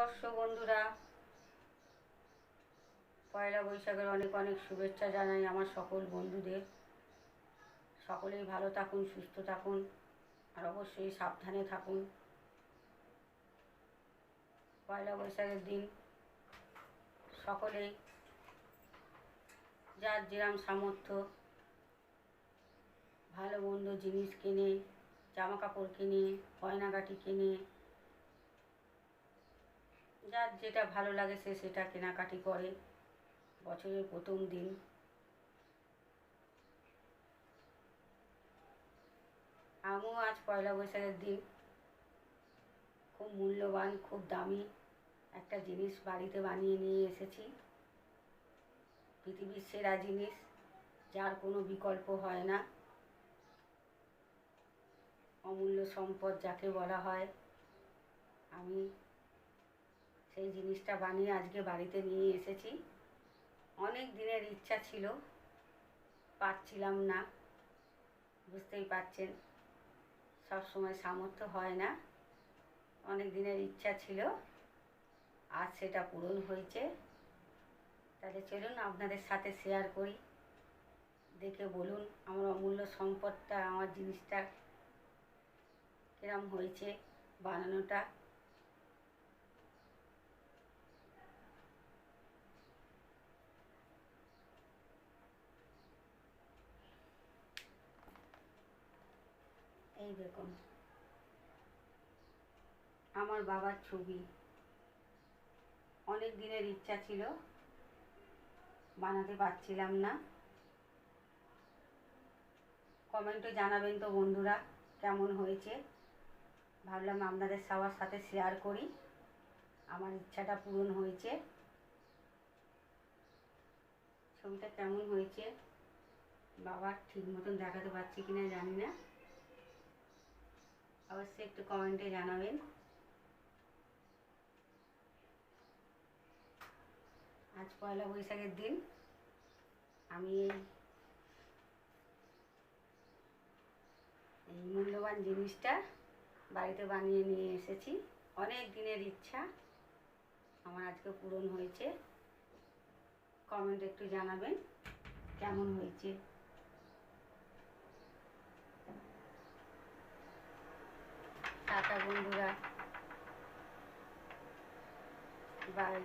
নববর্ষ বন্ধুরা, পয়লা বৈশাখের অনেক অনেক শুভেচ্ছা জানাই আমার সকল বন্ধুদের। সকলেই ভালো থাকুন, সুস্থ থাকুন, আর অবশ্যই সাবধানে থাকুন। পয়লা বৈশাখের দিন সকলেই যার যেরম সামর্থ্য ভালো মন্দ জিনিস কেনে, জামা কাপড় কেনে, গয়নাগাটি কেনে, যার যেটা ভালো লাগে সে সেটা কেনাকাটি করে বছরের প্রথম দিন। আমিও আজ পয়লা বৈশাখের দিন খুব মূল্যবান, খুব দামি একটা জিনিস বাড়িতে বানিয়ে নিয়ে এসেছি। পৃথিবীর সেরা জিনিস, যার কোনো বিকল্প হয় না, অমূল্য সম্পদ যাকে বলা হয়। আমি সেই জিনিসটা বানিয়ে আজকে বাড়িতে নিয়ে এসেছি। অনেক দিনের ইচ্ছা ছিল, পারছিলাম না, বুঝতেই পারছেন সব সময় সামর্থ্য হয় না। অনেক দিনের ইচ্ছা ছিল, আজ সেটা পূরণ হয়েছে। তাহলে চলুন আপনাদের সাথে শেয়ার করি, দেখে বলুন আমার অমূল্য সম্পদটা, আমার জিনিসটা কিরম হয়েছে বানানোটা। এই দেখুন আমার বাবার ছবি। অনেক দিনের ইচ্ছা ছিল, বানাতে পারছিলাম না। কমেন্টে জানাবেন তো বন্ধুরা কেমন হয়েছে। ভাবলাম আপনাদের সবার সাথে শেয়ার করি, আমার ইচ্ছাটা পূরণ হয়েছে। ছবিটা কেমন হয়েছে বাবার ঠিক মতন দেখাতে পারছি কিনা জানি না, অবশ্যই একটু কমেন্টে জানাবেন। আজ পয়লা বৈশাখের দিন আমি এই মূল্যবান জিনিসটা বাড়িতে বানিয়ে নিয়ে এসেছি। অনেক দিনের ইচ্ছা আমার আজকে পূরণ হয়েছে। কমেন্ট একটু জানাবেন কেমন হয়েছে। টাটা বন্ধুরা, বাই।